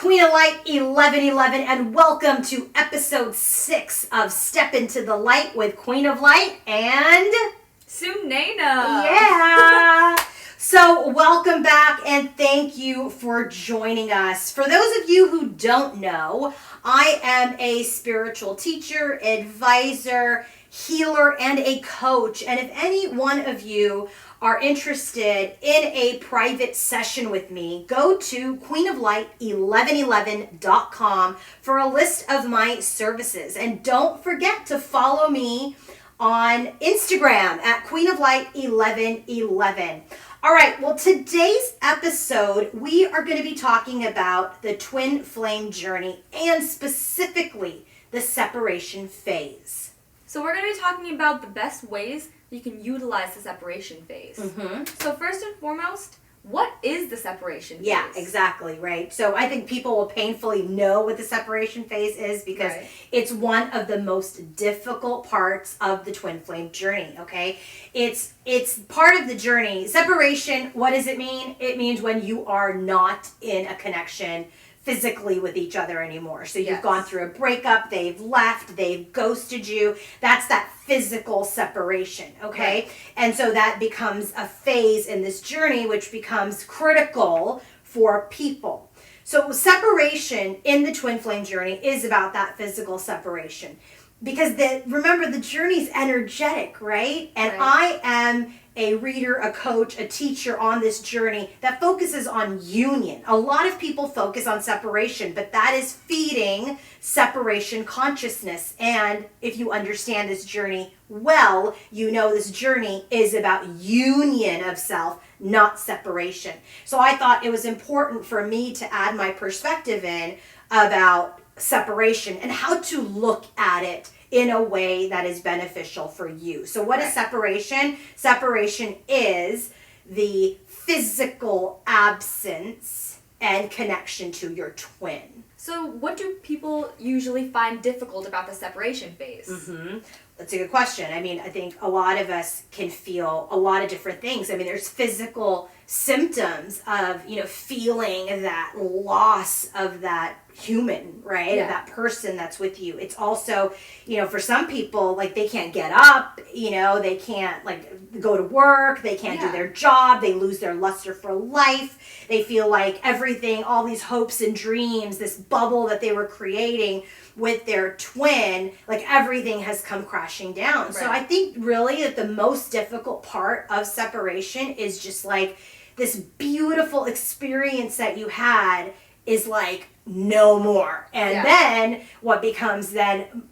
Queen of Light 1111, and welcome to episode 6 of Step Into the Light with Queen of Light and Sunena. Yeah. So welcome back and thank you for joining us. For those of you who don't know, I am a spiritual teacher, advisor, healer, and a coach. And if any one of you are interested in a private session with me, go to queenoflight1111.com for a list of my services. And don't forget to follow me on Instagram at queenoflight1111. All right, well, today's episode, we are going to be talking about the twin flame journey and specifically the separation phase. So we're going to be talking about the best ways you can utilize the separation phase. Mm-hmm. So first and foremost, what is the separation phase? Yeah, exactly, right? So I think people will painfully know what the separation phase is because it's one of the most difficult parts of the twin flame journey, okay? It's part of the journey. Separation, what does it mean? It means when you are not in a connection physically with each other anymore. So you've gone through a breakup, they've left, they've ghosted you. That's that physical separation, okay? Right. And so that becomes a phase in this journey which becomes critical for people. So separation in the twin flame journey is about that physical separation. Because remember, the journey is energetic, right? And I am a reader, a coach, a teacher on this journey that focuses on union. A lot of people focus on separation, but that is feeding separation consciousness. And if you understand this journey well, you know this journey is about union of self, not separation. So I thought it was important for me to add my perspective in about separation and how to look at it in a way that is beneficial for you. So what is separation? Separation is the physical absence and connection to your twin. So what do people usually find difficult about the separation phase? Mm-hmm. That's a good question. I mean, I think a lot of us can feel a lot of different things. I mean, there's physical symptoms of, feeling that loss of that human, right? Yeah. Of that person that's with you. It's also, for some people, like they can't get up, they can't go to work, they can't do their job, they lose their luster for life. They feel like everything, all these hopes and dreams, this bubble that they were creating with their twin, like everything has come crashing down. Right. So I think really that the most difficult part of separation is just like this beautiful experience that you had is like no more. And then what becomes then,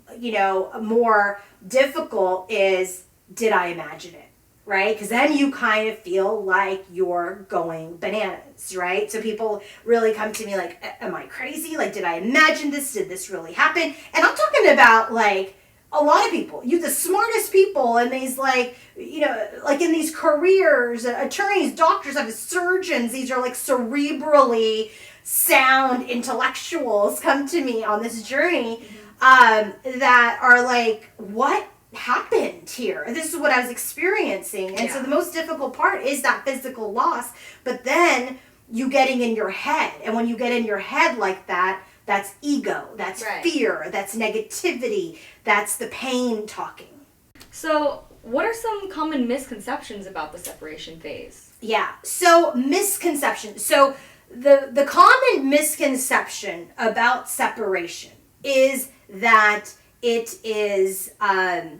more difficult is, did I imagine it? Right? Because then you kind of feel like you're going bananas, right? So people really come to me like, am I crazy? Like, did I imagine this? Did this really happen? And I'm talking about like a lot of people, the smartest people in these like in these careers, attorneys, doctors, surgeons, these are like cerebrally sound intellectuals come to me on this journey that are like, what happened here? This is what I was experiencing. And so the most difficult part is that physical loss, but then you getting in your head. And when you get in your head like that, that's ego, that's fear, that's negativity, that's the pain talking. So what are some common misconceptions about the separation phase? Yeah, so misconceptions. So the common misconception about separation is that it is, I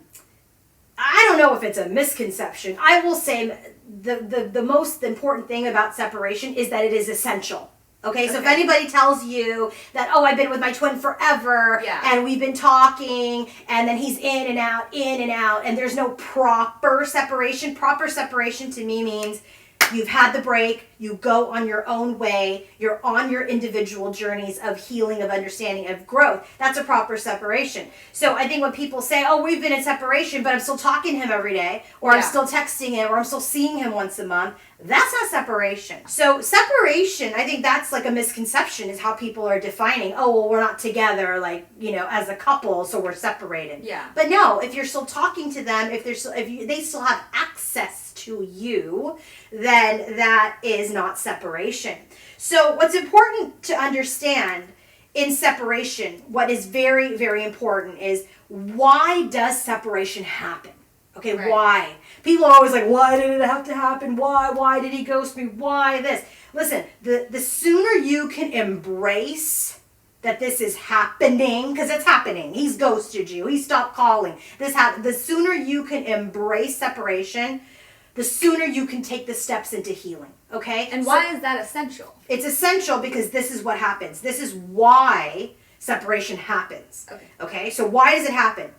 don't know if it's a misconception. I will say the most important thing about separation is that it is essential. Okay, so if anybody tells you that, I've been with my twin forever, and we've been talking, and then he's in and out, and there's no proper separation to me means you've had the break, you go on your own way, you're on your individual journeys of healing, of understanding, of growth. That's a proper separation. So I think when people say, we've been in separation, but I'm still talking to him every day, or I'm still texting him, or I'm still seeing him once a month, that's not separation. So separation, I think that's like a misconception is how people are defining, we're not together, as a couple, so we're separated. Yeah. But no, if you're still talking to them, they still have access to you, then that is is not separation. So what's important to understand in separation, what is very, very important is, why does separation happen? Okay, right. Why? People are always like, why did it have to happen? Why did he ghost me? Why this? Listen, the sooner you can embrace that this is happening, because it's happening. He's ghosted you. He stopped calling. The sooner you can embrace separation, the sooner you can take the steps into healing. Okay? And why is that essential? It's essential because this is what happens. This is why separation happens. Okay? So why does it happen?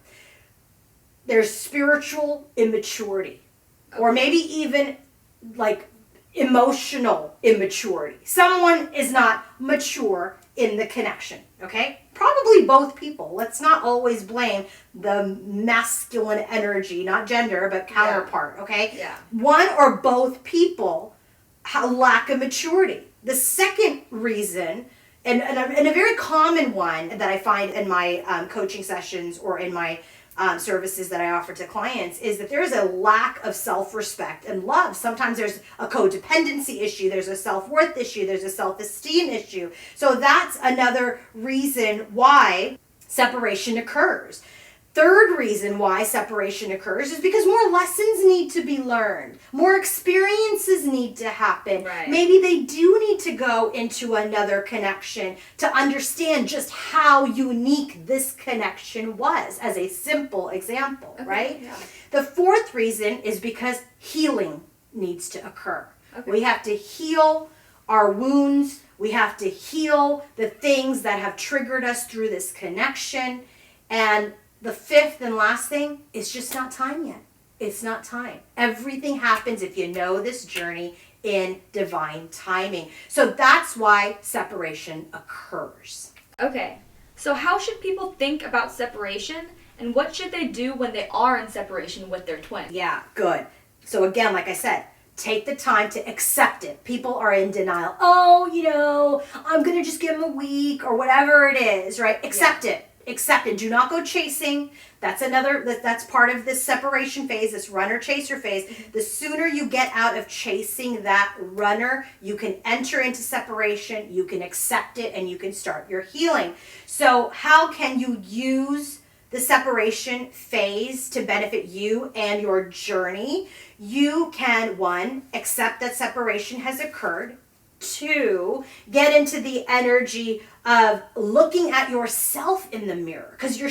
There's spiritual immaturity. Or maybe even like emotional immaturity. Someone is not mature in the connection. Okay? Probably both people. Let's not always blame the masculine energy, not gender, but counterpart. Okay? Yeah. One or both people lack of maturity. The second reason, and a very common one that I find in my coaching sessions or in my services that I offer to clients, is that there is a lack of self-respect and love. Sometimes there's a codependency issue, there's a self-worth issue, there's a self-esteem issue. So that's another reason why separation occurs. Third reason why separation occurs is because more lessons need to be learned. More experiences need to happen. Right. Maybe they do need to go into another connection to understand just how unique this connection was, as a simple example, right? Yeah. The fourth reason is because healing needs to occur. Okay. We have to heal our wounds. We have to heal the things that have triggered us through this connection. And the fifth and last thing is just not time yet. It's not time. Everything happens, if you know this journey, in divine timing. So that's why separation occurs. Okay, so how should people think about separation, and what should they do when they are in separation with their twin? Yeah, good. So again, like I said, take the time to accept it. People are in denial. Oh, I'm going to just give him a week or whatever it is, right? Accept it. Accept it. Do not go chasing. That's part of this separation phase, this runner-chaser phase. The sooner you get out of chasing that runner, you can enter into separation, you can accept it, and you can start your healing. So how can you use the separation phase to benefit you and your journey? You can, 1, accept that separation has occurred. 2, get into the energy of looking at yourself in the mirror, because your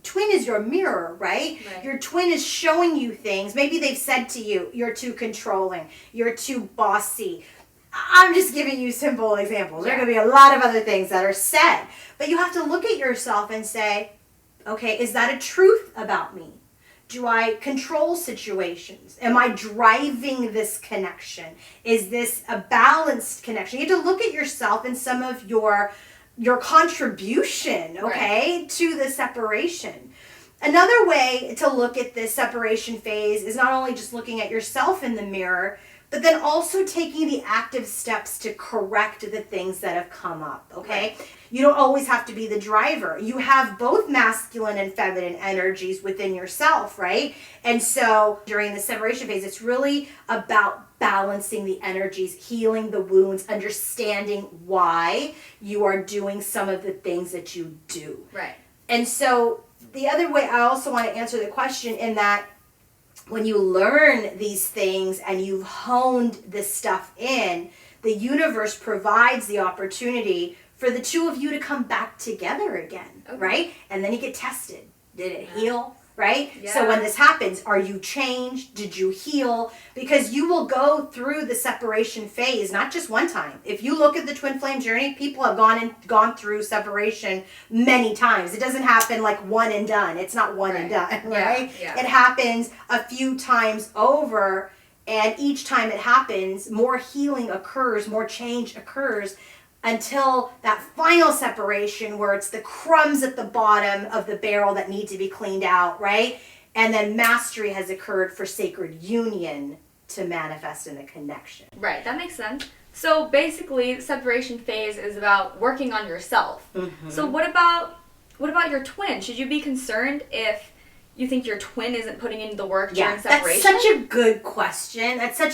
twin is your mirror, right? Your twin is showing you things. Maybe they've said to you, you're too controlling, you're too bossy. I'm just giving you simple examples. There are going to be a lot of other things that are said, but you have to look at yourself and say, okay, is that a truth about me? Do I control situations? Am I driving this connection? Is this a balanced connection? You have to look at yourself and some of your contribution, okay, to the separation. Another way to look at this separation phase is not only just looking at yourself in the mirror, but then also taking the active steps to correct the things that have come up, okay? You don't always have to be the driver. You have both masculine and feminine energies within yourself, right? And so during the separation phase, it's really about balancing the energies, healing the wounds, understanding why you are doing some of the things that you do. Right. And so the other way, I also want to answer the question in that when you learn these things and you've honed this stuff in, the universe provides the opportunity for the two of you to come back together again, right? And then you get tested. Did it heal, right? Yeah. So when this happens, are you changed? Did you heal? Because you will go through the separation phase, not just one time. If you look at the twin flame journey, people have gone through separation many times. It doesn't happen like one and done. It's not one and done, right? Yeah. It happens a few times over, and each time it happens, more healing occurs, more change occurs, until that final separation where it's the crumbs at the bottom of the barrel that need to be cleaned out, right? And then mastery has occurred for sacred union to manifest in the connection. Right, that makes sense. So basically, the separation phase is about working on yourself. Mm-hmm. So what about your twin? Should you be concerned if you think your twin isn't putting in the work during separation? That's such a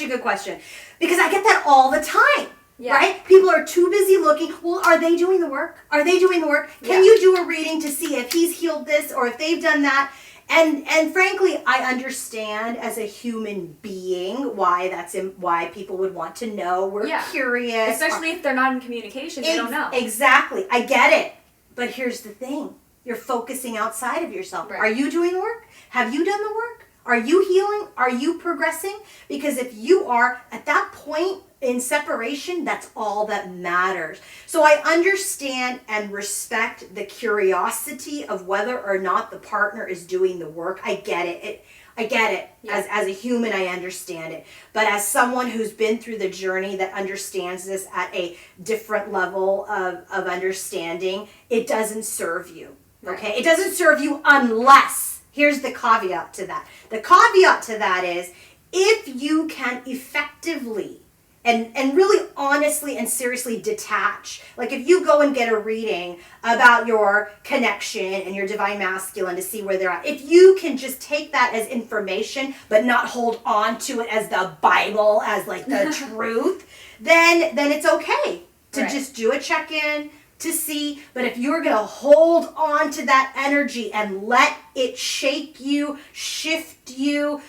good question. Because I get that all the time. Yeah. Right? People are too busy looking. Well, are they doing the work? Are they doing the work? Can you do a reading to see if he's healed this or if they've done that? And frankly, I understand as a human being why people would want to know. We're curious. Especially if they're not in communication, they don't know. Exactly. I get it. But here's the thing. You're focusing outside of yourself. Right. Are you doing the work? Have you done the work? Are you healing? Are you progressing? Because if you are at that point in separation, that's all that matters. So I understand and respect the curiosity of whether or not the partner is doing the work. I get it. I get it. Yeah. As a human, I understand it. But as someone who's been through the journey that understands this at a different level of understanding, it doesn't serve you. Okay? It doesn't serve you unless, here's the caveat to that. The caveat to that is if you can effectively and really honestly and seriously detach. Like if you go and get a reading about your connection and your divine masculine to see where they're at, if you can just take that as information but not hold on to it as the Bible, as like the truth, then it's okay to just do a check-in to see. But if you're going to hold on to that energy and let it shake you, shift you,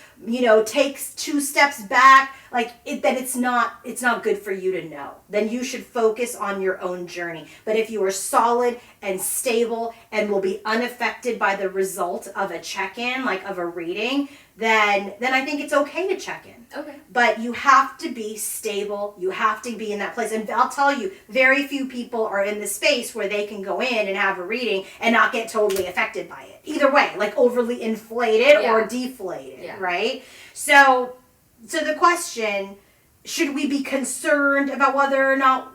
takes 2 steps back, then it's not good for you to know. Then you should focus on your own journey. But if you are solid and stable and will be unaffected by the result of a check-in, like of a reading, then I think it's okay to check in. Okay. But you have to be stable. You have to be in that place. And I'll tell you, very few people are in the space where they can go in and have a reading and not get totally affected by it. Either way, like overly inflated or deflated, right? So the question, should we be concerned about whether or not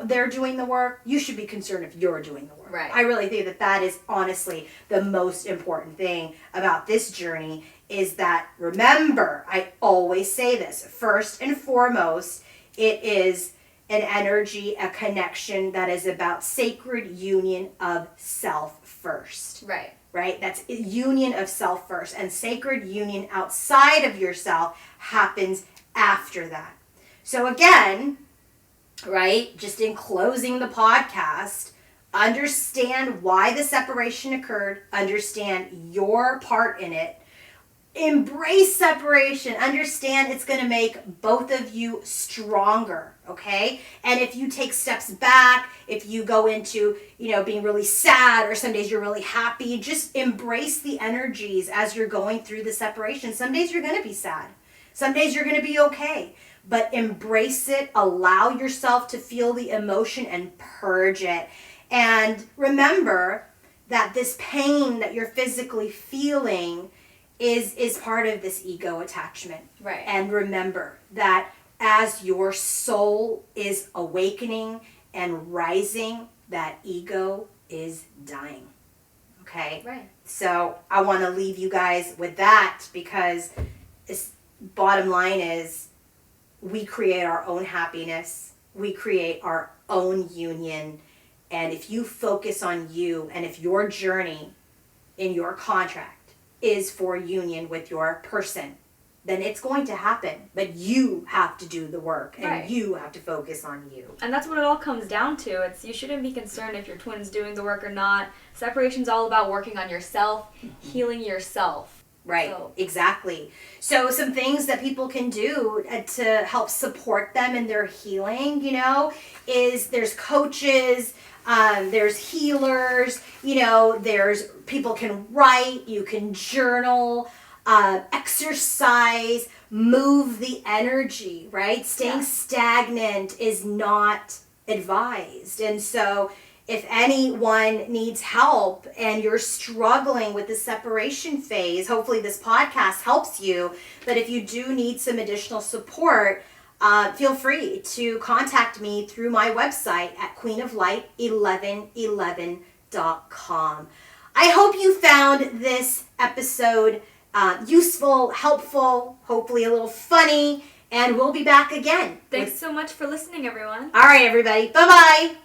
they're doing the work? You should be concerned if you're doing the work. Right. I really think that is honestly the most important thing about this journey is that, remember, I always say this, first and foremost, it is an energy, a connection that is about sacred union of self first. Right. Right? That's union of self first. And sacred union outside of yourself happens after that. So again, right, just in closing the podcast, understand why the separation occurred, understand your part in it, embrace separation, understand it's going to make both of you stronger, okay? And if you take steps back, if you go into, being really sad, or some days you're really happy, just embrace the energies as you're going through the separation. Some days you're going to be sad. Some days you're going to be okay. But embrace it, allow yourself to feel the emotion and purge it. And remember that this pain that you're physically feeling is part of this ego attachment. Right. And remember that as your soul is awakening and rising, that ego is dying. Okay? Right. So I want to leave you guys with that, because bottom line is we create our own happiness. We create our own union. And if you focus on you, and if your journey in your contract is for union with your person, then it's going to happen. But you have to do the work, and you have to focus on you. And that's what it all comes down to. It's you shouldn't be concerned if your twin's doing the work or not. Separation's all about working on yourself, healing yourself. Right, exactly. So some things that people can do to help support them in their healing, is there's coaches, there's healers, there's people can write, you can journal, exercise, move the energy, right? Staying stagnant is not advised. And so if anyone needs help and you're struggling with the separation phase, hopefully this podcast helps you. But if you do need some additional support, feel free to contact me through my website at queenoflight1111.com. I hope you found this episode useful, helpful, hopefully a little funny, and we'll be back again. Thanks so much for listening, everyone. All right, everybody. Bye-bye.